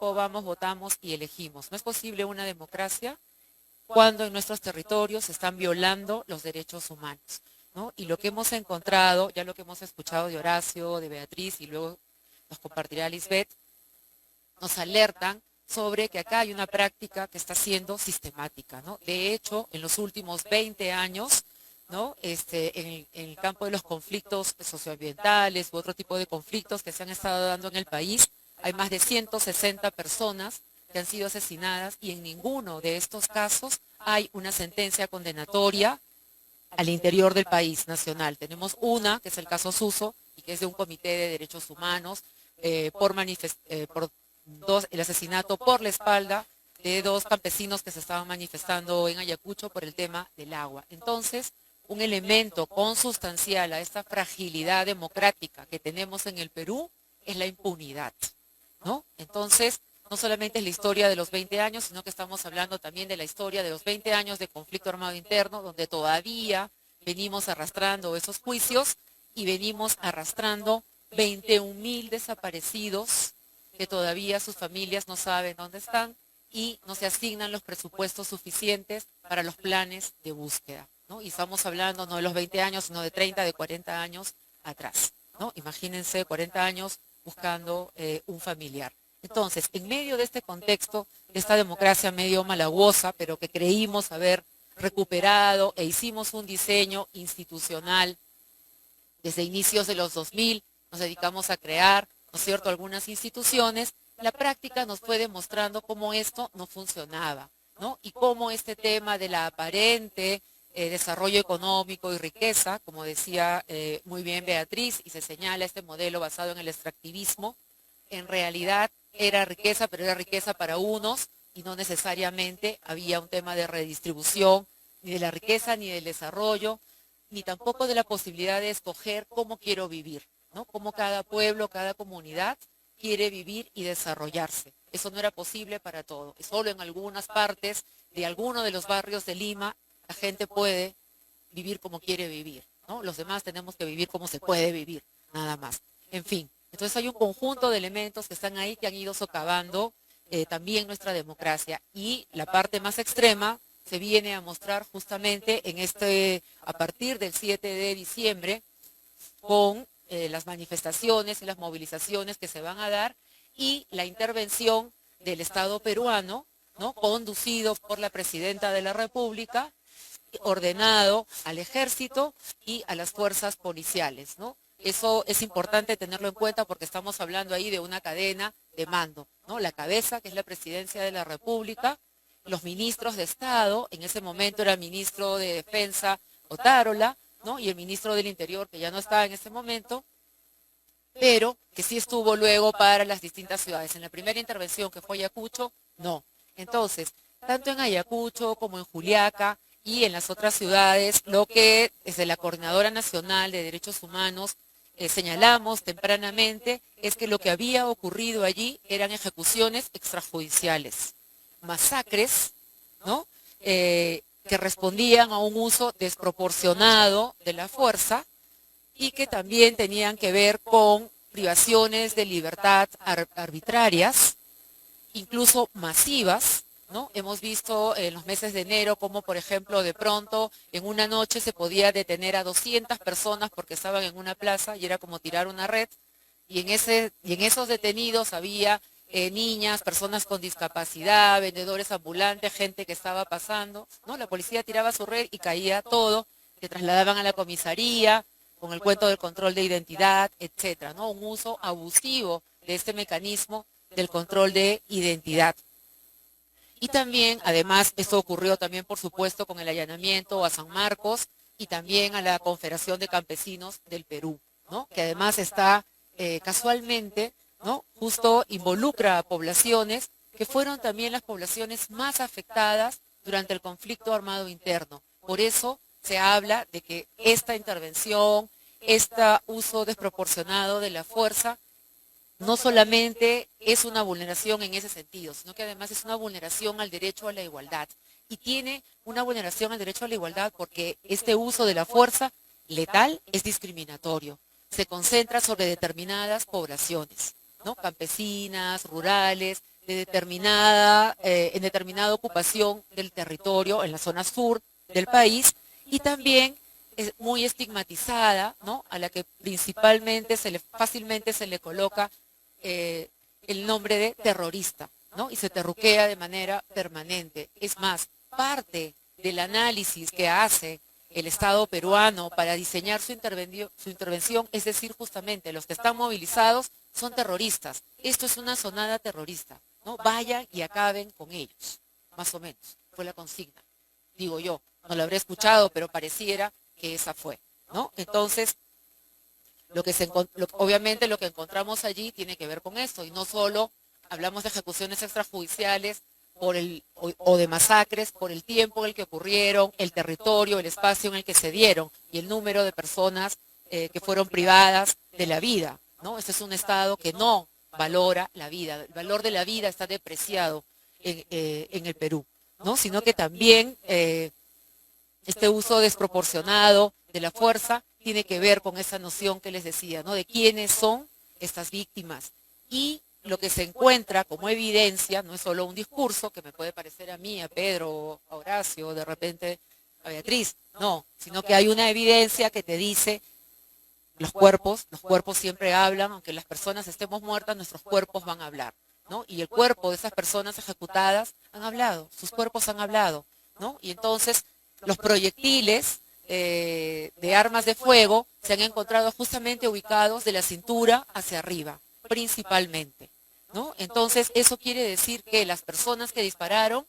tiempo vamos, votamos y elegimos. No es posible una democracia cuando en nuestros territorios se están violando los derechos humanos, ¿no? Y lo que hemos encontrado, ya lo que hemos escuchado de Horacio, de Beatriz y luego nos compartirá Lisbeth, nos alertan sobre que acá hay una práctica que está siendo sistemática, ¿no? De hecho, en los últimos 20 años, ¿no? En el campo de los conflictos socioambientales u otro tipo de conflictos que se han estado dando en el país, hay más de 160 personas que han sido asesinadas y en ninguno de estos casos hay una sentencia condenatoria al interior del país nacional. Tenemos una, que es el caso Suso, y que es de un comité de derechos humanos, por el asesinato por la espalda de dos campesinos que se estaban manifestando en Ayacucho por el tema del agua. Entonces, un elemento consustancial a esta fragilidad democrática que tenemos en el Perú es la impunidad, ¿no? Entonces, no solamente es la historia de los 20 años, sino que estamos hablando también de la historia de los 20 años de conflicto armado interno, donde todavía venimos arrastrando esos juicios y venimos arrastrando 21,000 desaparecidos que todavía sus familias no saben dónde están y no se asignan los presupuestos suficientes para los planes de búsqueda, ¿no? Y estamos hablando no de los 20 años, sino de 30, de 40 años atrás, ¿no? Imagínense 40 años buscando un familiar. Entonces, en medio de este contexto, de esta democracia medio malaguosa, pero que creímos haber recuperado e hicimos un diseño institucional desde inicios de los 2000, nos dedicamos a crear, ¿no es cierto?, algunas instituciones, la práctica nos fue demostrando cómo esto no funcionaba, ¿no? Y cómo este tema de la aparente desarrollo económico y riqueza, como decía muy bien Beatriz, y se señala este modelo basado en el extractivismo, en realidad era riqueza, pero era riqueza para unos y no necesariamente había un tema de redistribución ni de la riqueza ni del desarrollo, ni tampoco de la posibilidad de escoger cómo quiero vivir, ¿no? Cómo cada pueblo, cada comunidad quiere vivir y desarrollarse. Eso no era posible para todo. Solo en algunas partes de alguno de los barrios de Lima la gente puede vivir como quiere vivir, ¿no? Los demás tenemos que vivir como se puede vivir, nada más. En fin, entonces hay un conjunto de elementos que están ahí que han ido socavando también nuestra democracia. Y la parte más extrema se viene a mostrar justamente a partir del 7 de diciembre, con las manifestaciones y las movilizaciones que se van a dar y la intervención del Estado peruano, ¿no?, conducido por la Presidenta de la República, ordenado al ejército y a las fuerzas policiales, ¿no? Eso es importante tenerlo en cuenta porque estamos hablando ahí de una cadena de mando, ¿no? La cabeza, que es la Presidencia de la República, los ministros de Estado, en ese momento era el ministro de Defensa Otárola, ¿no?, y el ministro del Interior, que ya no estaba en ese momento, pero que sí estuvo luego para las distintas ciudades. En la primera intervención, que fue Ayacucho, no. Entonces, tanto en Ayacucho como en Juliaca y en las otras ciudades, lo que desde la Coordinadora Nacional de Derechos Humanos señalamos tempranamente es que lo que había ocurrido allí eran ejecuciones extrajudiciales, masacres, ¿no?, que respondían a un uso desproporcionado de la fuerza y que también tenían que ver con privaciones de libertad arbitrarias, incluso masivas, ¿no? Hemos visto en los meses de enero cómo, por ejemplo, de pronto en una noche se podía detener a 200 personas porque estaban en una plaza y era como tirar una red, y en esos detenidos había niñas, personas con discapacidad, vendedores ambulantes, gente que estaba pasando, ¿no? La policía tiraba su red y caía todo, se trasladaban a la comisaría con el cuento del control de identidad, etcétera, ¿no? Un uso abusivo de este mecanismo del control de identidad. Y también, además, esto ocurrió también, por supuesto, con el allanamiento a San Marcos y también a la Confederación de Campesinos del Perú, ¿no?, que además está casualmente, ¿no?, justo involucra a poblaciones que fueron también las poblaciones más afectadas durante el conflicto armado interno. Por eso se habla de que esta intervención, este uso desproporcionado de la fuerza, no solamente es una vulneración en ese sentido, sino que además es una vulneración al derecho a la igualdad. Y tiene una vulneración al derecho a la igualdad porque este uso de la fuerza letal es discriminatorio. Se concentra sobre determinadas poblaciones, ¿no?, campesinas, rurales, en determinada ocupación del territorio, en la zona sur del país, y también es muy estigmatizada, ¿no? A la que principalmente fácilmente se le coloca el nombre de terrorista, ¿no? Y se terruquea de manera permanente. Es más, parte del análisis que hace el Estado peruano para diseñar su intervención, es decir, justamente los que están movilizados son terroristas. Esto es una sonada terrorista, ¿no? Vayan y acaben con ellos, más o menos, fue la consigna. Digo yo, no lo habré escuchado, pero pareciera que esa fue, ¿no? Entonces, obviamente lo que encontramos allí tiene que ver con esto, y no solo hablamos de ejecuciones extrajudiciales o de masacres por el tiempo en el que ocurrieron, el territorio, el espacio en el que se dieron y el número de personas que fueron privadas de la vida, ¿no? Este es un Estado que no valora la vida, el valor de la vida está depreciado en el Perú, ¿no? Sino que también este uso desproporcionado de la fuerza tiene que ver con esa noción que les decía, ¿no? De quiénes son estas víctimas. Y lo que se encuentra como evidencia no es solo un discurso que me puede parecer a mí, a Pedro, a Horacio, de repente a Beatriz, no, sino que hay una evidencia que te dice los cuerpos siempre hablan, aunque las personas estemos muertas, nuestros cuerpos van a hablar, ¿no? Y el cuerpo de esas personas ejecutadas han hablado, sus cuerpos han hablado, ¿no? Y entonces los proyectiles de armas de fuego se han encontrado justamente ubicados de la cintura hacia arriba, principalmente, ¿no? Entonces eso quiere decir que las personas que dispararon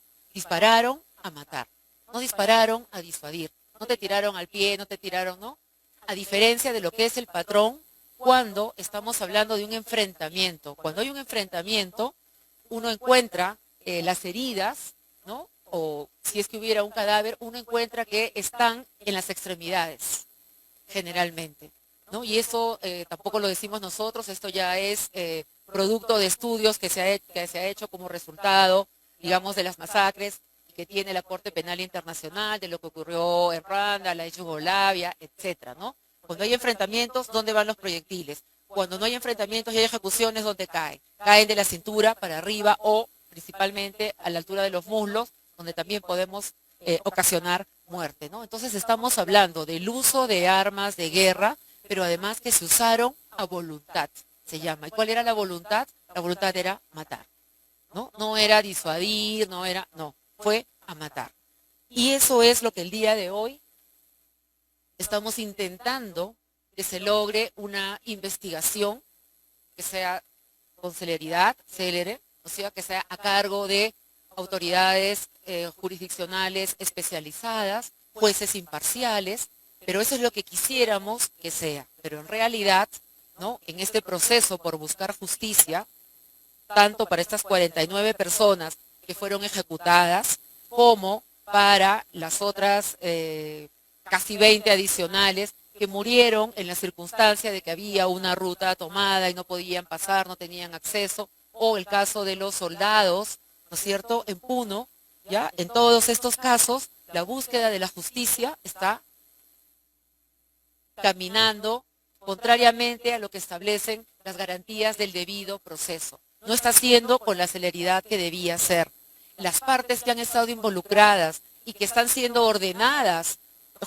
a matar, no dispararon a disuadir, no te tiraron al pie, no te tiraron, ¿no? A diferencia de lo que es el patrón cuando estamos hablando de un enfrentamiento. Cuando hay un enfrentamiento, uno encuentra las heridas, ¿no? O si es que hubiera un cadáver, uno encuentra que están en las extremidades, generalmente, ¿no? Y eso tampoco lo decimos nosotros, esto ya es producto de estudios que se ha hecho como resultado, digamos, de las masacres que tiene la Corte Penal Internacional, de lo que ocurrió en Ruanda, la de Yugoslavia, etcétera, ¿no? Cuando hay enfrentamientos, ¿dónde van los proyectiles? Cuando no hay enfrentamientos y hay ejecuciones, ¿dónde caen? Caen de la cintura para arriba o principalmente a la altura de los muslos, donde también podemos ocasionar muerte, ¿no? Entonces estamos hablando del uso de armas de guerra, pero además que se usaron a voluntad, se llama. ¿Y cuál era la voluntad? La voluntad era matar, ¿no? No era disuadir, no, fue a matar. Y eso es lo que el día de hoy estamos intentando que se logre una investigación que sea con celeridad, célere, o sea, que sea a cargo de autoridades jurisdiccionales especializadas, jueces imparciales, pero eso es lo que quisiéramos que sea. Pero en realidad, ¿no? En este proceso por buscar justicia, tanto para estas 49 personas que fueron ejecutadas, como para las otras casi 20 adicionales que murieron en la circunstancia de que había una ruta tomada y no podían pasar, no tenían acceso, o el caso de los soldados, ¿no es cierto?, en Puno, ¿ya? En todos estos casos, la búsqueda de la justicia está caminando contrariamente a lo que establecen las garantías del debido proceso. No está haciendo con la celeridad que debía ser. Las partes que han estado involucradas y que están siendo ordenadas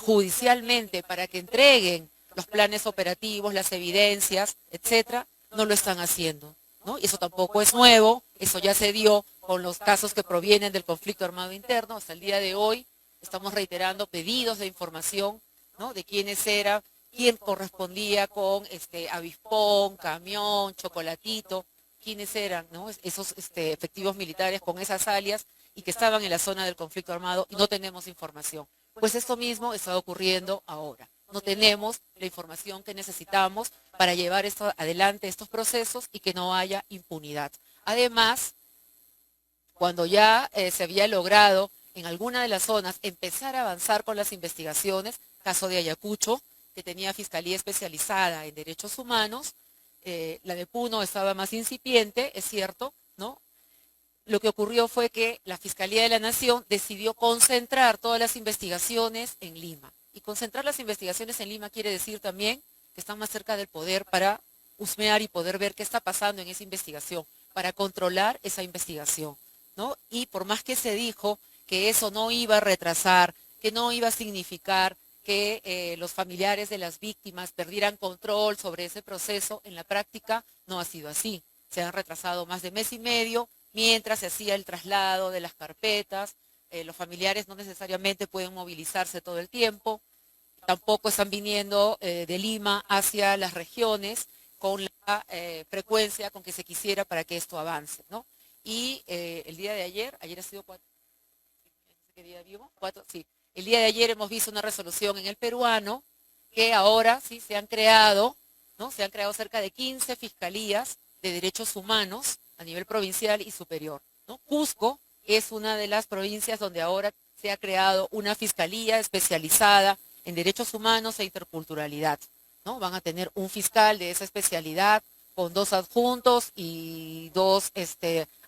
judicialmente para que entreguen los planes operativos, las evidencias, etcétera, no lo están haciendo, ¿no? Y eso tampoco es nuevo, eso ya se dio con los casos que provienen del conflicto armado interno. Hasta el día de hoy estamos reiterando pedidos de información, ¿no? De quiénes eran, quién correspondía con avispón, camión, chocolatito, quiénes eran, ¿no? Esos efectivos militares con esas alias y que estaban en la zona del conflicto armado, y no tenemos información. Pues esto mismo está ocurriendo ahora. No tenemos la información que necesitamos para llevar adelante estos procesos y que no haya impunidad. Además, cuando ya se había logrado en alguna de las zonas empezar a avanzar con las investigaciones, caso de Ayacucho, que tenía Fiscalía Especializada en Derechos Humanos, la de Puno estaba más incipiente, es cierto, ¿no? Lo que ocurrió fue que la Fiscalía de la Nación decidió concentrar todas las investigaciones en Lima. Y concentrar las investigaciones en Lima quiere decir también que están más cerca del poder para husmear y poder ver qué está pasando en esa investigación. para controlar esa investigación, ¿no? Y por más que se dijo que eso no iba a retrasar, que no iba a significar que los familiares de las víctimas perdieran control sobre ese proceso, en la práctica no ha sido así. Se han retrasado más de mes y medio mientras se hacía el traslado de las carpetas. Los familiares no necesariamente pueden movilizarse todo el tiempo, tampoco están viniendo de Lima hacia las regiones con la frecuencia con que se quisiera para que esto avance, ¿no? Y el día de ayer ha sido 4, ¿qué día vivo? 4, sí. El día de ayer hemos visto una resolución en el peruano que ahora sí se han creado, ¿no? Se han creado cerca de 15 fiscalías de derechos humanos a nivel provincial y superior, ¿no? Cusco es una de las provincias donde ahora se ha creado una fiscalía especializada en derechos humanos e interculturalidad, ¿no? Van a tener un fiscal de esa especialidad con 2 adjuntos y 2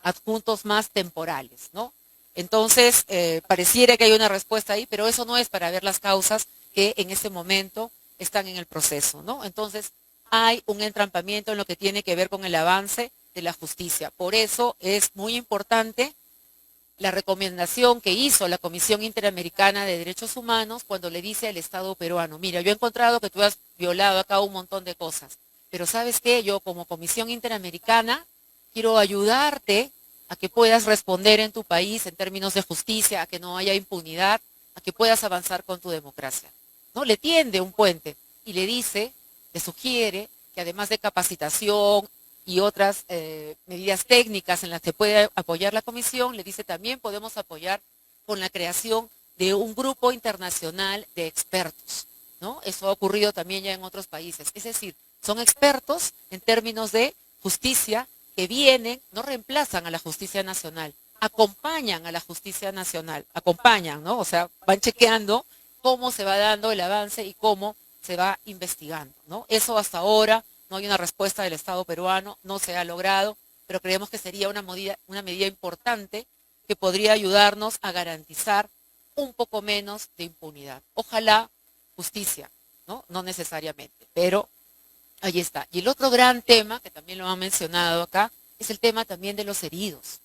adjuntos más temporales, ¿no? Entonces, pareciera que hay una respuesta ahí, pero eso no es para ver las causas que en este momento están en el proceso, ¿no? Entonces, hay un entrampamiento en lo que tiene que ver con el avance de la justicia. Por eso es muy importante la recomendación que hizo la Comisión Interamericana de Derechos Humanos cuando le dice al Estado peruano, mira, yo he encontrado que tú has violado acá un montón de cosas, pero ¿sabes qué? Yo como Comisión Interamericana quiero ayudarte a que puedas responder en tu país en términos de justicia, a que no haya impunidad, a que puedas avanzar con tu democracia, ¿no? Le tiende un puente y le dice, le sugiere que además de capacitación y otras medidas técnicas en las que puede apoyar la comisión, le dice también podemos apoyar con la creación de un grupo internacional de expertos, ¿no? Eso ha ocurrido también ya en otros países. Es decir, son expertos en términos de justicia que vienen, no reemplazan a la justicia nacional, acompañan a la justicia nacional, acompañan, ¿no? O sea, van chequeando cómo se va dando el avance y cómo se va investigando, ¿no? Eso hasta ahora no hay una respuesta del Estado peruano, no se ha logrado, pero creemos que sería una medida importante que podría ayudarnos a garantizar un poco menos de impunidad. Ojalá justicia, ¿no? No necesariamente, pero ahí está. Y el otro gran tema, que también lo han mencionado acá, es el tema también de los heridos,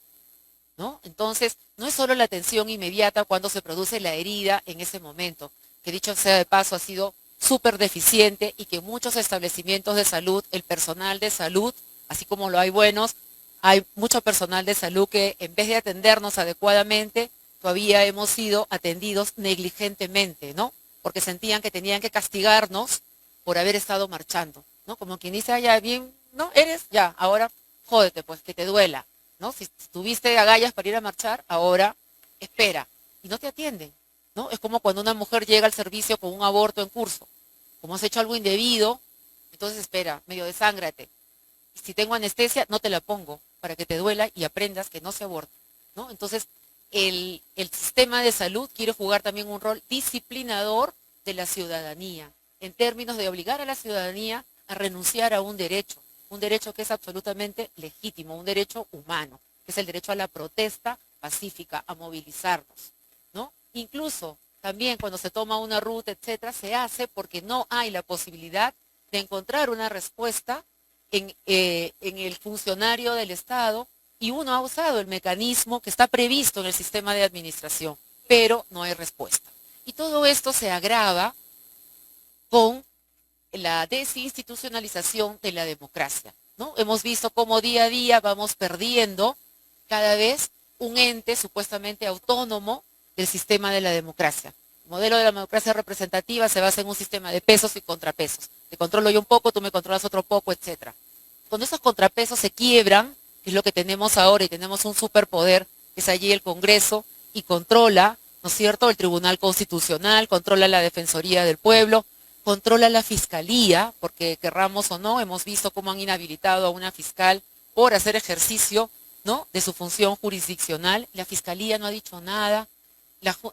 ¿no? Entonces, no es solo la atención inmediata cuando se produce la herida en ese momento, que dicho sea de paso ha sido súper deficiente y que en muchos establecimientos de salud, el personal de salud, así como lo hay buenos, hay mucho personal de salud que en vez de atendernos adecuadamente, todavía hemos sido atendidos negligentemente, ¿no? Porque sentían que tenían que castigarnos por haber estado marchando, ¿no? Como quien dice, ya bien, ¿no? Eres, ya, ahora jódete, pues, que te duela, ¿no? Si tuviste agallas para ir a marchar, ahora espera, y no te atienden, ¿no? Es como cuando una mujer llega al servicio con un aborto en curso. Como has hecho algo indebido, entonces espera, medio desángrate. Si tengo anestesia, no te la pongo para que te duela y aprendas que no se aborta, ¿no? Entonces, el sistema de salud quiere jugar también un rol disciplinador de la ciudadanía, en términos de obligar a la ciudadanía a renunciar a un derecho que es absolutamente legítimo, un derecho humano, que es el derecho a la protesta pacífica, a movilizarnos, ¿no? Incluso también cuando se toma una ruta, etcétera, se hace porque no hay la posibilidad de encontrar una respuesta en el funcionario del Estado y uno ha usado el mecanismo que está previsto en el sistema de administración, pero no hay respuesta. Y todo esto se agrava con la desinstitucionalización de la democracia, ¿no? Hemos visto cómo día a día vamos perdiendo cada vez un ente supuestamente autónomo del sistema de la democracia. El modelo de la democracia representativa se basa en un sistema de pesos y contrapesos. Te controlo yo un poco, tú me controlas otro poco, etcétera. Cuando esos contrapesos se quiebran, que es lo que tenemos ahora, y tenemos un superpoder, que es allí el Congreso, y controla, ¿no es cierto?, el Tribunal Constitucional, controla la Defensoría del Pueblo, controla la Fiscalía, porque querramos o no, hemos visto cómo han inhabilitado a una fiscal por hacer ejercicio, ¿no?, de su función jurisdiccional. La Fiscalía no ha dicho nada.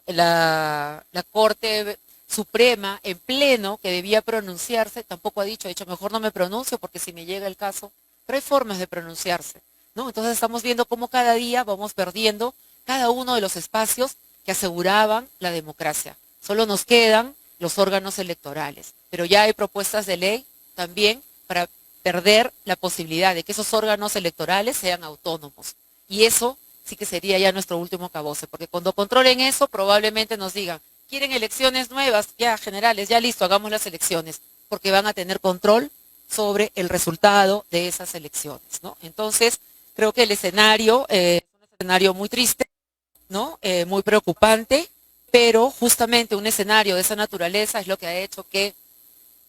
La Corte Suprema en pleno, que debía pronunciarse, tampoco ha dicho, mejor no me pronuncio porque si me llega el caso, pero hay formas de pronunciarse, ¿no? Entonces estamos viendo cómo cada día vamos perdiendo cada uno de los espacios que aseguraban la democracia. Solo nos quedan los órganos electorales, pero ya hay propuestas de ley también para perder la posibilidad de que esos órganos electorales sean autónomos. Y eso sí que sería ya nuestro último acabose, porque cuando controlen eso probablemente nos digan, quieren elecciones nuevas, ya generales, ya listo, hagamos las elecciones, porque van a tener control sobre el resultado de esas elecciones, ¿no? Entonces, creo que el escenario es un escenario muy triste, ¿no? Muy preocupante, pero justamente un escenario de esa naturaleza es lo que ha hecho que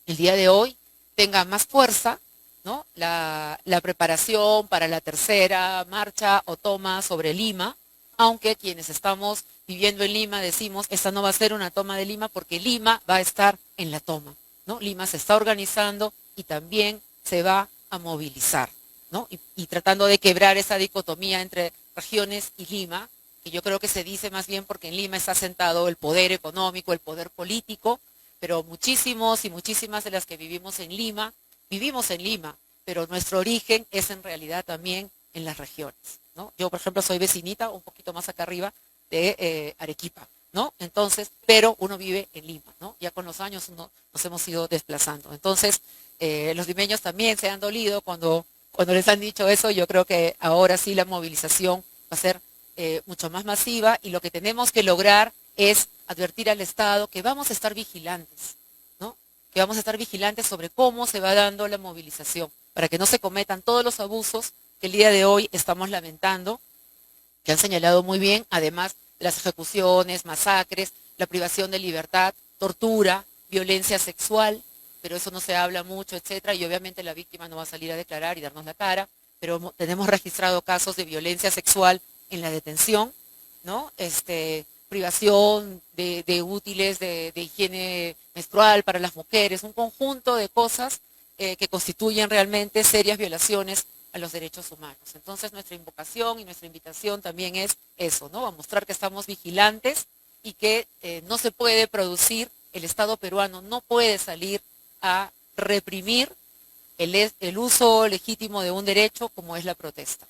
el día de hoy tenga más fuerza, ¿no? La preparación para la tercera marcha o toma sobre Lima, aunque quienes estamos viviendo en Lima decimos, esta no va a ser una toma de Lima porque Lima va a estar en la toma, ¿no? Lima se está organizando y también se va a movilizar, ¿no? Y tratando de quebrar esa dicotomía entre regiones y Lima, que yo creo que se dice más bien porque en Lima está sentado el poder económico, el poder político, pero muchísimos y muchísimas de las que vivimos en Lima, pero nuestro origen es en realidad también en las regiones, ¿no? Yo, por ejemplo, soy vecinita, un poquito más acá arriba, de Arequipa, ¿no? Entonces, pero uno vive en Lima, ¿no? Ya con los años nos hemos ido desplazando. Entonces, los limeños también se han dolido cuando les han dicho eso. Yo creo que ahora sí la movilización va a ser mucho más masiva y lo que tenemos que lograr es advertir al Estado que vamos a estar vigilantes, ¿no? Que vamos a estar vigilantes sobre cómo se va dando la movilización, para que no se cometan todos los abusos que el día de hoy estamos lamentando, que han señalado muy bien, además de las ejecuciones, masacres, la privación de libertad, tortura, violencia sexual, pero eso no se habla mucho, etcétera, y obviamente la víctima no va a salir a declarar y darnos la cara, pero tenemos registrado casos de violencia sexual en la detención, ¿no? Privación de útiles de higiene menstrual para las mujeres, un conjunto de cosas que constituyen realmente serias violaciones a los derechos humanos. Entonces nuestra invocación y nuestra invitación también es eso, ¿no? A mostrar que estamos vigilantes y que no se puede producir, el Estado peruano no puede salir a reprimir el uso legítimo de un derecho como es la protesta.